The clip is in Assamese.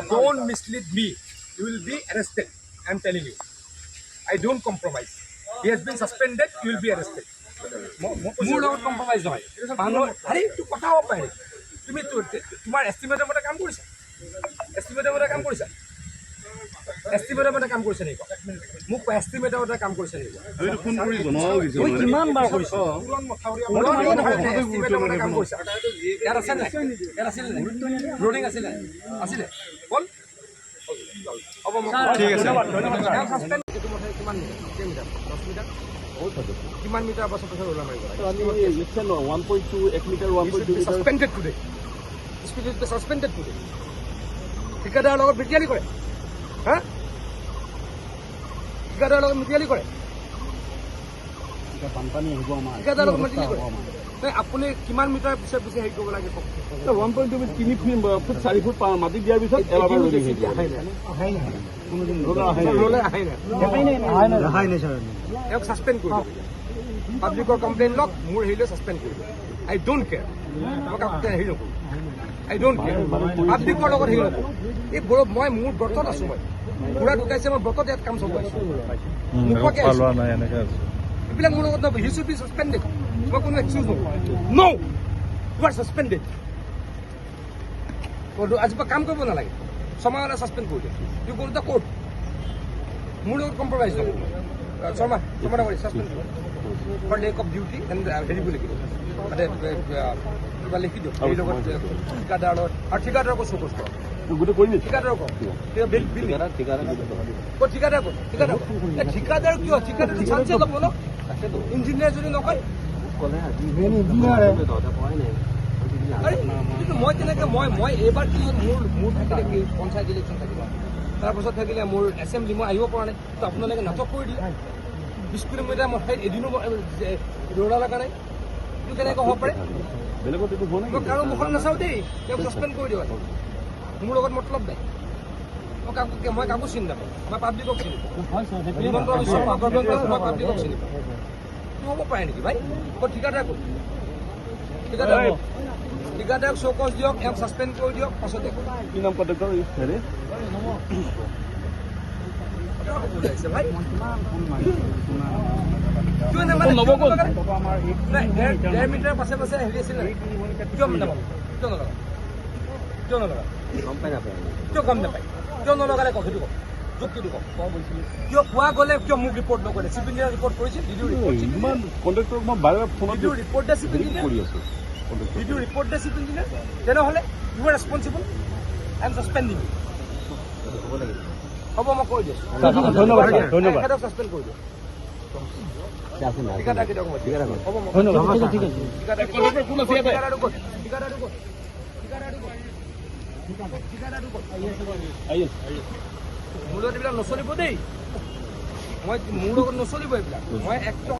Don't mislead me. You will be arrested. I'm telling you. I don't compromise. He has been suspended. You will be arrested. মোৰ লগত কম্প্ৰমাইজ নহয় মানুহৰ আৰে এইটো কথা হ'ব পাৰে তুমি তোমাৰ এষ্টিমেটৰ মতে কাম কৰিছা এষ্টিমেটৰ মতে কাম কৰিছা এষ্টিমেটৰ মতে কাম কৰিছে নেকি মোক এষ্টিমেটৰ মতে কাম কৰিছে নেকি এইটো ফোন কৰি জনাও গৈছে মই কিমান বাৰ কৰিছো এষ্টিমেটৰ মতে কাম কৰিছা ইয়াত আছে নাই ইয়াত আছিল নাই লোডিং আছিল আছিলে বল হ'ব ঠিক আছে ধন্যবাদ সাসপেন্ড এইটো মতে কিমান মিটাৰ 10 মিটাৰ কিমান মিটাৰ পাছত ওলা মাৰিব আমি election 1.2 1 metre 1.2 metre suspended today speed is suspended today ঠিকাদাৰ লগত বিটিয়ালি কৰে হা ঠিকাদাৰ লগত মিটিয়ালি কৰে বানপানী আহিব আমাৰ ঠিকাদাৰ লগত মিটিয়ালি কৰে আপুনি কিমান মিটাৰ পিছে পিছে হেৰি কৰিব লাগে 1.2 মিটাৰ 3 ফুট 4 ফুট মাটি দিয়াৰ পিছত এলাবা ৰৈ গৈছে আহাই নাই সাসপেন্ড কৰি পাব্লিকৰ কমপ্লেইন লওক মোৰ হেৰিলৈ সাসপেন্ড কৰিব আই ডোন্ট কেয়াৰ মই কাকতে হেৰি নকৰোঁ আই ডোন্ট কেয়াৰ পাব্লিকৰ লগত হেৰি নকৰোঁ এই মই মোৰ ব্ৰতত আছোঁ মই পুৰা ঢুকাইছে মই ব্ৰতত ইয়াত কাম চলাইছোঁ নোপোৱাকৈ এইবিলাক মোৰ লগত নহয় হি শুড বি সাসপেণ্ডেড মই কোনো এক্সকিউজ নকৰোঁ নো ইউ আৰ সাসপেণ্ডেড আজিৰ পৰা কাম কৰিব নালাগে ছমাহলৈ সাসপেণ্ড কৰি দিয়ক you go to the court মোৰ লগত কম্প্ৰমাইজ নকৰোঁ শৰ্মা কৰি suspend for lack of duty and হেৰি বুলি লিখি দিয়ক মানে কিবা লিখি দিয়ক হেৰিৰ লগত ঠিকাদাৰ লগত আৰু ঠিকাদাৰকো চকুজ কৰক গোটেই কৰি ঠিকাদাৰক ঠিকাদাৰ ঠিকাদাৰ কিয় ঠিকাদাৰ চান্সে ল'ব ন ইঞ্জিনিয়াৰ যদি নকয় কিন্তু মই তেনেকৈ মই এইবাৰ কি মোৰ থাকিলে কি পঞ্চায়ত ইলেকশ্যন থাকিব তাৰপাছত থাকিলে মোৰ এছেম্বলি মই আহিব পৰা নাই তো আপোনালোকে নাটক কৰি দিয়ে 20 কিলোমিটাৰ মই ঠাইত এদিনো দৌৰা লগা নাই এইটো কেনেকৈ হ'ব পাৰে মই কাৰো মুখত নাচাওঁ দেই তেওঁক ছাছপেণ্ড কৰি দিওঁ মোৰ লগত মতলব নাই মই কাকো চিনি নাপাওঁ মই পাব্লিকক চিনি পাওঁ হিমন্ত বিশ্ব মই পাব্লিকক চিনি পাওঁ এইটো হ'ব পাৰে নেকি ভাই মই ঠিকাদাৰ ক'ত ঠিকাদাৰক চৌকজ দিয়ক এওঁক ছাছপেণ্ড কৰি দিয়ক পাছতে কি নাম কণ্ট্ৰেক্টৰ হেৰি ভাই ডেৰ মিটাৰ পাছে পাছে হেৰি আছিলে কিয় নাপাব কিয় নলগা কিয় নলগা কিয় গম নাপায় কিয় নলগালে কওক সেইটো কওক যুক্তিটো কওক কিয় পোৱা গ'লে কিয় মোক ৰিপৰ্ট নকৰে চিফ ইঞ্জিনিয়াৰ ৰিপৰ্ট কৰিছে ইমান কণ্ট্ৰেক্টৰক মই বাৰে বাৰে ফোনত ৰিপৰ্ট দিয়ে চিফ ইঞ্জিনিয়াৰ কৰি আছোঁ Did you report the chief engineer? তেনেহ'লে you are responsible. I am suspending you. হ'ব মই কৈ দিছোঁ ধন্যবাদ তেখেতক ছাছপেণ্ড কৰি দিওঁ ঠিকাদাৰ কেইটকা হ'ব মোৰ লগত এইবিলাক নচলিব দেই মোৰ লগত নচলিব এইবিলাক মই একদম